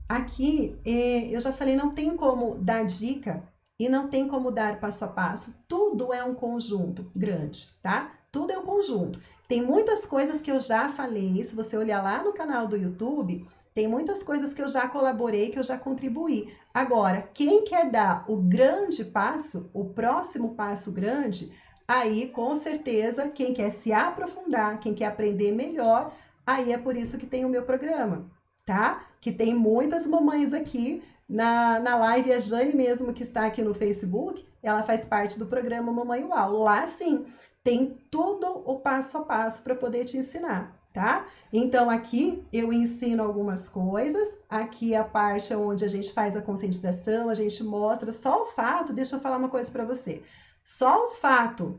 aqui eu já falei, não tem como dar dica e não tem como dar passo a passo. Tudo é um conjunto grande, tá? Tudo é um conjunto. Tem muitas coisas que eu já falei, se você olhar lá no canal do YouTube, tem muitas coisas que eu já colaborei, que eu já contribuí. Agora, quem quer dar o grande passo, o próximo passo grande, aí com certeza, quem quer se aprofundar, quem quer aprender melhor, aí é por isso que tem o meu programa, tá? Que tem muitas mamães aqui na live, a Jane mesmo que está aqui no Facebook, ela faz parte do programa Mamãe Uau. Lá sim, tem tudo o passo a passo para poder te ensinar, tá? Então aqui eu ensino algumas coisas, aqui é a parte onde a gente faz a conscientização, a gente mostra só o fato, deixa eu falar uma coisa para você, só o fato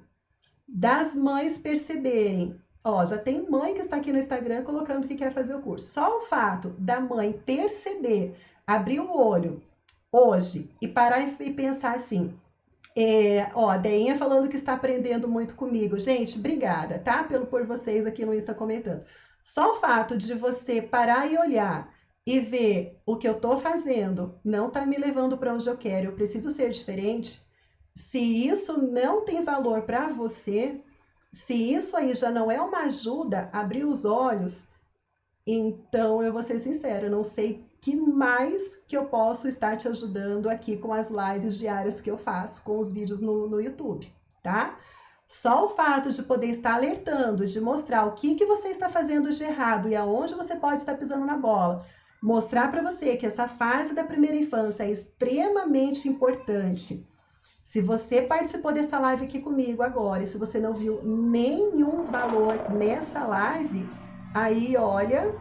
das mães perceberem, ó, já tem mãe que está aqui no Instagram colocando que quer fazer o curso, só o fato da mãe perceber, abrir o olho hoje e parar e pensar assim, ó, a Deinha falando que está aprendendo muito comigo. Gente, obrigada, tá? Por vocês aqui no Insta comentando. Só o fato de você parar e olhar e ver o que eu tô fazendo não tá me levando para onde eu quero, eu preciso ser diferente. Se isso não tem valor para você, se isso aí já não é uma ajuda, abrir os olhos, então eu vou ser sincera, eu não sei que mais que eu posso estar te ajudando aqui com as lives diárias que eu faço, com os vídeos no YouTube, tá? Só o fato de poder estar alertando, de mostrar o que você está fazendo de errado e aonde você pode estar pisando na bola, mostrar para você que essa fase da primeira infância é extremamente importante. Se você participou dessa live aqui comigo agora e se você não viu nenhum valor nessa live, aí olha,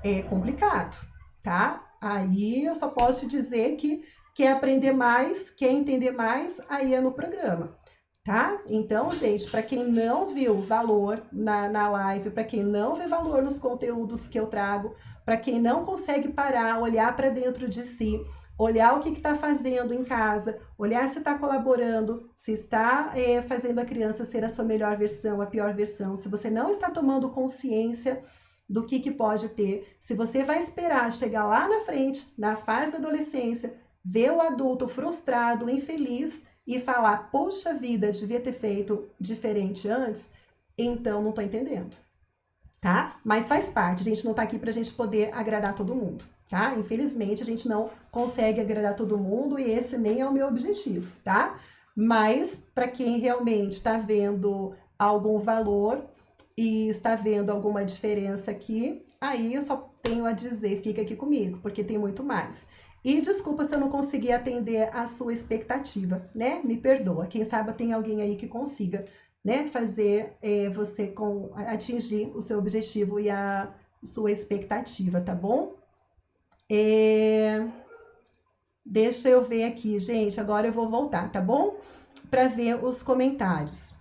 é complicado, tá? Aí eu só posso te dizer que quer aprender mais, quer entender mais, aí é no programa, tá? Então, gente, para quem não viu valor na live, para quem não vê valor nos conteúdos que eu trago, para quem não consegue parar, olhar para dentro de si, olhar o que está fazendo em casa, olhar se está colaborando, se está fazendo a criança ser a sua melhor versão, a pior versão, se você não está tomando consciência do que pode ter, se você vai esperar chegar lá na frente, na fase da adolescência, ver o adulto frustrado, infeliz e falar, poxa vida, devia ter feito diferente antes, então não estou entendendo, tá? Mas faz parte, a gente não tá aqui pra gente poder agradar todo mundo, tá? Infelizmente, a gente não consegue agradar todo mundo e esse nem é o meu objetivo, tá? Mas para quem realmente está vendo algum valor e está vendo alguma diferença aqui, aí eu só tenho a dizer, fica aqui comigo, porque tem muito mais. E desculpa se eu não consegui atender a sua expectativa, né? Me perdoa. Quem sabe tem alguém aí que consiga, né, fazer você atingir o seu objetivo e a sua expectativa, tá bom? Deixa eu ver aqui, gente, agora eu vou voltar, tá bom? Para ver os comentários.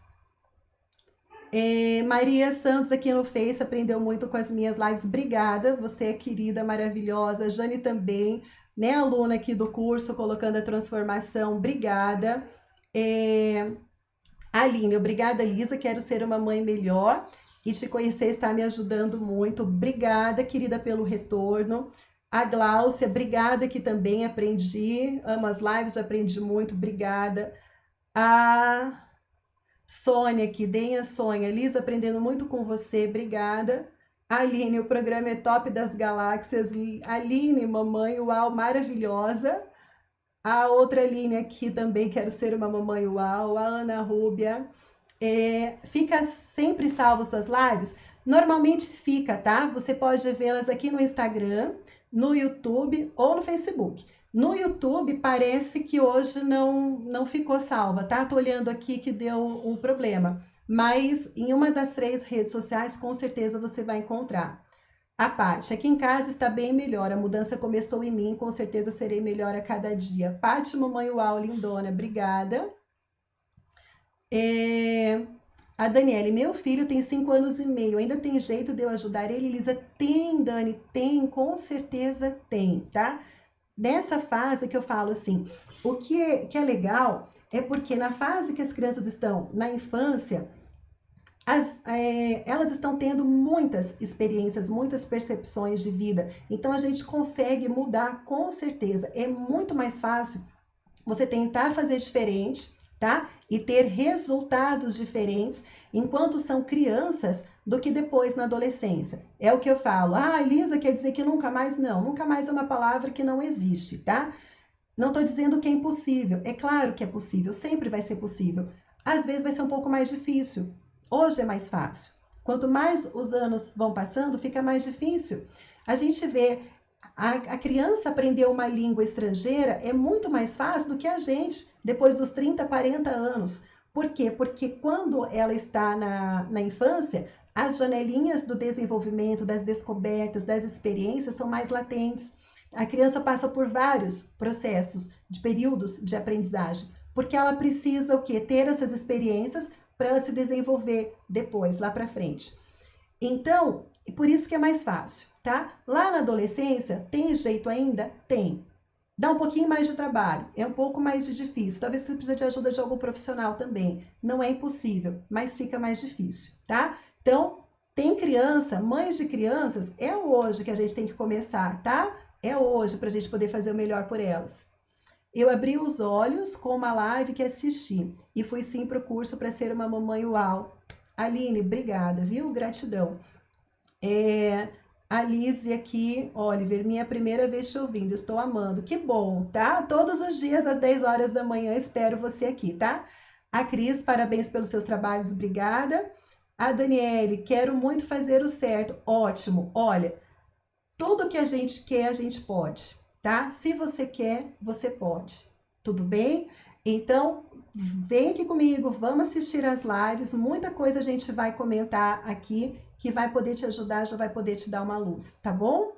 Maria Santos aqui no Face aprendeu muito com as minhas lives, obrigada, você é querida, maravilhosa, Jane também, né, aluna aqui do curso, colocando a transformação, obrigada. Aline, obrigada, Lisa. Quero ser uma mãe melhor e te conhecer está me ajudando muito. Obrigada, querida, pelo retorno. A Gláucia, obrigada, que também aprendi. Amo as lives, já aprendi muito. Obrigada. A Sônia aqui, Denha Sônia. Lisa, aprendendo muito com você. Obrigada. Aline, o programa é top das galáxias. Aline, mamãe, uau, maravilhosa. A outra linha aqui também, quero ser uma mamãe uau, a Ana Rúbia. Fica sempre salvo suas lives? Normalmente fica, tá? Você pode vê-las aqui no Instagram, no YouTube ou no Facebook. No YouTube parece que hoje não ficou salva, tá? Tô olhando aqui que deu um problema. Mas em uma das 3 redes sociais, com certeza você vai encontrar. A Paty, aqui em casa está bem melhor, a mudança começou em mim, com certeza serei melhor a cada dia. Paty, mamãe uau, lindona, obrigada. A Daniele, meu filho tem 5 anos e meio, ainda tem jeito de eu ajudar ele? Lisa, tem, Dani, tem, com certeza tem, tá? Nessa fase que eu falo assim, o que é legal é porque na fase que as crianças estão na infância, elas estão tendo muitas experiências, muitas percepções de vida. Então a gente consegue mudar com certeza. É muito mais fácil você tentar fazer diferente, tá? E ter resultados diferentes enquanto são crianças do que depois na adolescência. É o que eu falo. Ah, Elisa, quer dizer que nunca mais? Não, nunca mais é uma palavra que não existe, tá? Não estou dizendo que é impossível. É claro que é possível, sempre vai ser possível. Às vezes vai ser um pouco mais difícil. Hoje é mais fácil. Quanto mais os anos vão passando, fica mais difícil. A gente vê a criança aprender uma língua estrangeira é muito mais fácil do que a gente, depois dos 30, 40 anos. Por quê? Porque quando ela está na infância, as janelinhas do desenvolvimento, das descobertas, das experiências são mais latentes. A criança passa por vários processos, de períodos de aprendizagem, porque ela precisa o quê? Ter essas experiências para ela se desenvolver depois, lá para frente. Então, por isso que é mais fácil, tá? Lá na adolescência, tem jeito ainda? Tem. Dá um pouquinho mais de trabalho, é um pouco mais difícil. Talvez você precise de ajuda de algum profissional também. Não é impossível, mas fica mais difícil, tá? Então, tem criança, mães de crianças, é hoje que a gente tem que começar, tá? É hoje para a gente poder fazer o melhor por elas. Eu abri os olhos com uma live que assisti e fui sim para o curso para ser uma mamãe uau. Aline, obrigada, viu? Gratidão. A Lise aqui, Oliver, minha primeira vez te ouvindo, estou amando. Que bom, tá? Todos os dias às 10 horas da manhã espero você aqui, tá? A Cris, parabéns pelos seus trabalhos, obrigada. A Daniele, quero muito fazer o certo. Ótimo, olha, tudo que a gente quer, a gente pode, tá? Se você quer, você pode. Tudo bem? Então, vem aqui comigo, vamos assistir as lives, muita coisa a gente vai comentar aqui que vai poder te ajudar, já vai poder te dar uma luz, tá bom?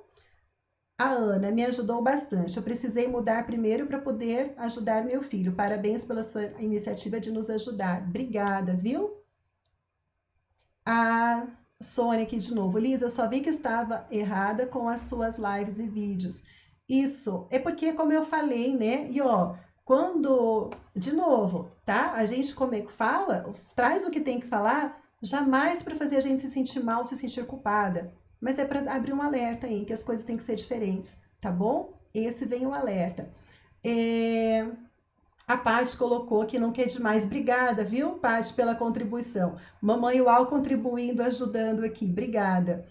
A Ana me ajudou bastante. Eu precisei mudar primeiro para poder ajudar meu filho. Parabéns pela sua iniciativa de nos ajudar. Obrigada, viu? A Sônia aqui de novo. Lisa, eu só vi que estava errada com as suas lives e vídeos. Isso é porque, como eu falei, né? E ó, quando, de novo, tá? A gente fala, traz o que tem que falar, jamais para fazer a gente se sentir mal, se sentir culpada, mas é para abrir um alerta aí, que as coisas têm que ser diferentes, tá bom? Esse vem o alerta. A Paty colocou que não quer demais. Obrigada, viu, Paty, pela contribuição. Mamãe Uau contribuindo, ajudando aqui. Obrigada.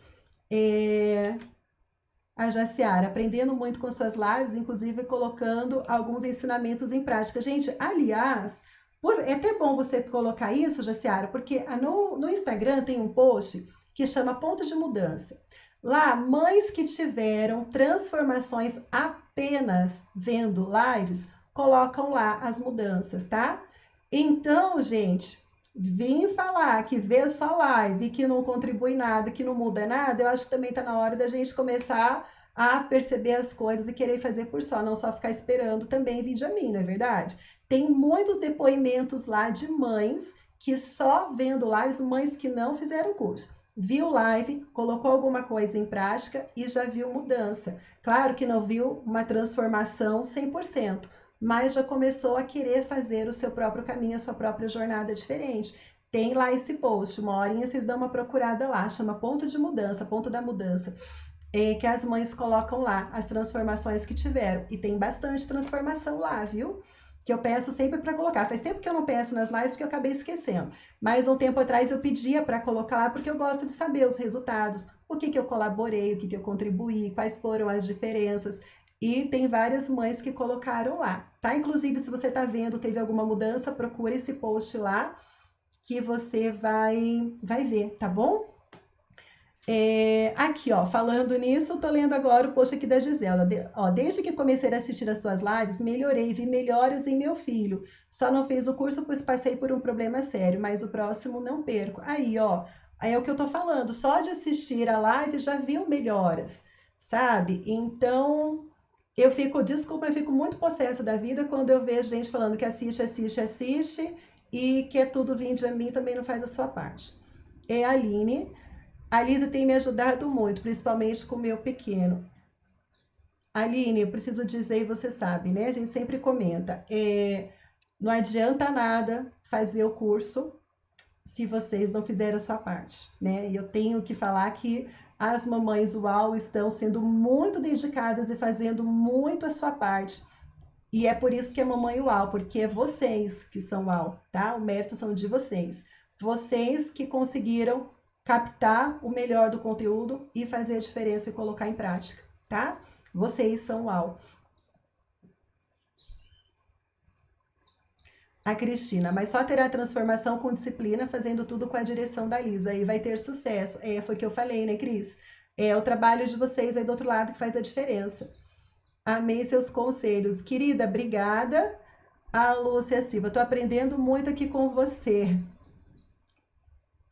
A Jaciara, aprendendo muito com suas lives, inclusive colocando alguns ensinamentos em prática. Gente, aliás, é até bom você colocar isso, Jaciara, porque no Instagram tem um post que chama Ponto de Mudança. Lá, mães que tiveram transformações apenas vendo lives, colocam lá as mudanças, tá? Então, gente, vim falar que vê só live, que não contribui nada, que não muda nada, eu acho que também tá na hora da gente começar a perceber as coisas e querer fazer por só, não só ficar esperando também vir de a mim, não é verdade? Tem muitos depoimentos lá de mães que só vendo lives, mães que não fizeram curso. Viu live, colocou alguma coisa em prática e já viu mudança. Claro que não viu uma transformação 100%, mas já começou a querer fazer o seu próprio caminho, a sua própria jornada diferente. Tem lá esse post, uma horinha vocês dão uma procurada lá, chama Ponto de Mudança, Ponto da Mudança, que as mães colocam lá as transformações que tiveram. E tem bastante transformação lá, viu? Que eu peço sempre para colocar. Faz tempo que eu não peço nas lives porque eu acabei esquecendo. Mas um tempo atrás eu pedia para colocar lá porque eu gosto de saber os resultados, o que eu colaborei, o que eu contribuí, quais foram as diferenças. E tem várias mães que colocaram lá, tá? Inclusive, se você tá vendo, teve alguma mudança, procura esse post lá que você vai ver, tá bom? Aqui, ó, falando nisso, tô lendo agora o post aqui da Gisela. Desde que comecei a assistir as suas lives, melhorei, vi melhoras em meu filho. Só não fiz o curso, pois passei por um problema sério, mas o próximo não perco. Aí, ó, é o que eu tô falando. Só de assistir a live já viu melhoras, sabe? Então, desculpa, eu fico muito possessa da vida quando eu vejo gente falando que assiste e que é tudo vir de mim, também não faz a sua parte. É a Aline. A Lisa tem me ajudado muito, principalmente com o meu pequeno. Aline, eu preciso dizer, e você sabe, né? A gente sempre comenta, não adianta nada fazer o curso se vocês não fizerem a sua parte, né? E eu tenho que falar que as mamães UAU estão sendo muito dedicadas e fazendo muito a sua parte. E é por isso que é mamãe UAU, porque é vocês que são UAU, tá? O mérito são de vocês. Vocês que conseguiram captar o melhor do conteúdo e fazer a diferença e colocar em prática, tá? Vocês são UAU. A Cristina, mas só terá transformação com disciplina, fazendo tudo com a direção da Lisa, aí vai ter sucesso. Foi o que eu falei, né, Cris? É o trabalho de vocês aí do outro lado que faz a diferença. Amei seus conselhos. Querida, obrigada. A Lúcia Silva, tô aprendendo muito aqui com você.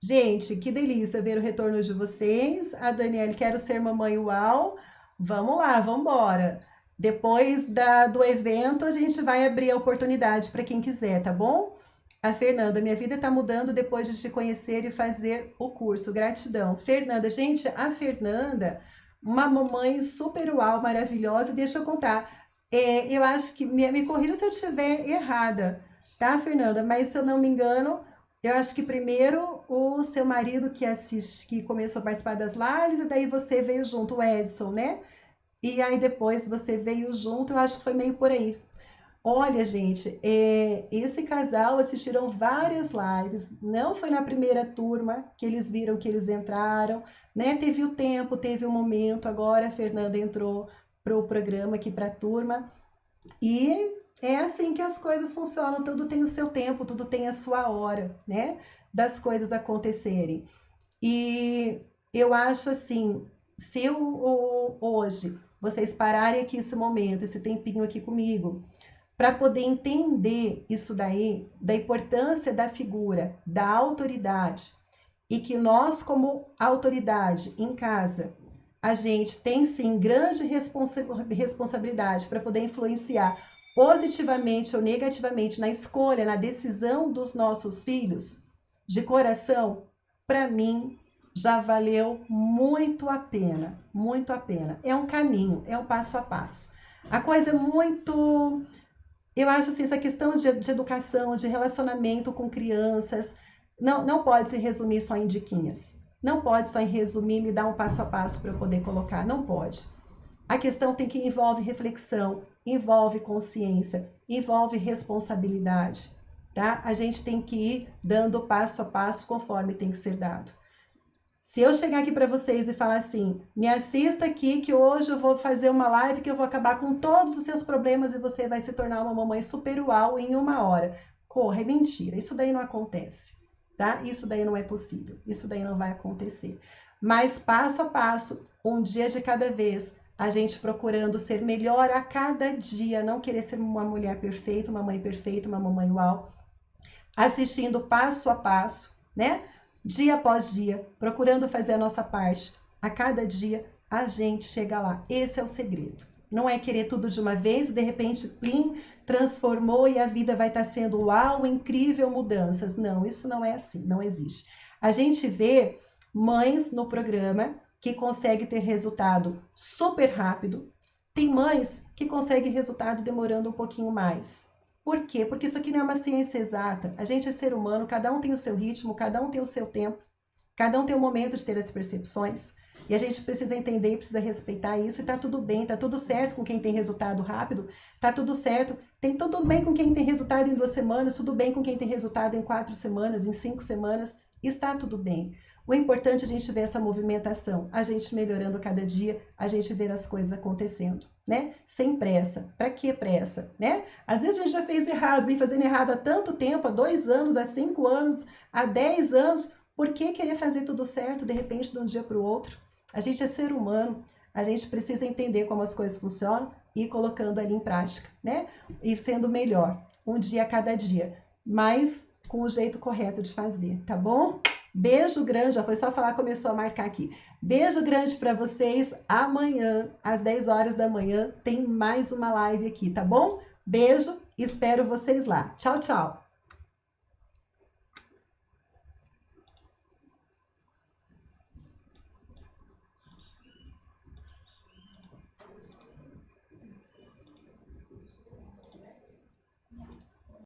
Gente, que delícia ver o retorno de vocês. A Daniele, quero ser mamãe uau. Vamos lá, vamos embora. Depois do evento, a gente vai abrir a oportunidade para quem quiser, tá bom? A Fernanda, minha vida está mudando depois de te conhecer e fazer o curso. Gratidão. Fernanda, gente, a Fernanda, uma mamãe super uau, maravilhosa. Deixa eu contar. Eu acho que, me corrija se eu estiver errada, tá, Fernanda? Mas se eu não me engano, eu acho que primeiro o seu marido que começou a participar das lives, e daí você veio junto, o Edson, né? E aí depois você veio junto, eu acho que foi meio por aí. Olha, gente, esse casal assistiram várias lives, não foi na primeira turma que eles viram que eles entraram, né? Teve o tempo, teve o momento, agora a Fernanda entrou para o programa aqui para a turma, e é assim que as coisas funcionam, tudo tem o seu tempo, tudo tem a sua hora, né? Das coisas acontecerem. E eu acho assim, se hoje vocês pararem aqui esse momento, esse tempinho aqui comigo, para poder entender isso daí, da importância da figura, da autoridade, e que nós, como autoridade em casa, a gente tem sim grande responsabilidade para poder influenciar positivamente ou negativamente na escolha, na decisão dos nossos filhos, de coração, para mim já valeu muito a pena, muito a pena. É um caminho, é um passo a passo. A coisa é muito, eu acho assim, essa questão de educação, de relacionamento com crianças, não pode se resumir só em diquinhas. Não pode só em resumir, me dar um passo a passo para eu poder colocar. Não pode. A questão tem que envolve reflexão, envolve consciência, envolve responsabilidade, tá? A gente tem que ir dando passo a passo conforme tem que ser dado. Se eu chegar aqui para vocês e falar assim, me assista aqui que hoje eu vou fazer uma live que eu vou acabar com todos os seus problemas e você vai se tornar uma mamãe super uau em 1 hora. Corra, é mentira. Isso daí não acontece, tá? Isso daí não é possível. Isso daí não vai acontecer. Mas passo a passo, um dia de cada vez, a gente procurando ser melhor a cada dia, não querer ser uma mulher perfeita, uma mãe perfeita, uma mamãe uau, assistindo passo a passo, né? Dia após dia, procurando fazer a nossa parte. A cada dia, a gente chega lá. Esse é o segredo. Não é querer tudo de uma vez e de repente, plim, transformou e a vida vai estar sendo uau, incrível, mudanças. Não, isso não é assim, não existe. A gente vê mães no programa que conseguem ter resultado super rápido. Tem mães que conseguem resultado demorando um pouquinho mais. Por quê? Porque isso aqui não é uma ciência exata. A gente é ser humano, cada um tem o seu ritmo, cada um tem o seu tempo, cada um tem um momento de ter as percepções. E a gente precisa entender e precisa respeitar isso. E tá tudo bem, tá tudo certo com quem tem resultado rápido, tá tudo certo. Tem tudo bem com quem tem resultado em 2 semanas, tudo bem com quem tem resultado em 4 semanas, em 5 semanas. Está tudo bem. O importante é a gente ver essa movimentação, a gente melhorando cada dia, a gente ver as coisas acontecendo, né? Sem pressa. Para que pressa, né? Às vezes a gente já fez errado, vem fazendo errado há tanto tempo, há 2 anos, há 5 anos, há 10 anos. Por que querer fazer tudo certo de repente de um dia para o outro? A gente é ser humano, a gente precisa entender como as coisas funcionam e ir colocando ali em prática, né? E sendo melhor, um dia a cada dia, mas com o jeito correto de fazer, tá bom? Beijo grande, já foi só falar, começou a marcar aqui. Beijo grande para vocês. Amanhã, às 10 horas da manhã, tem mais uma live aqui, tá bom? Beijo, espero vocês lá. Tchau, tchau.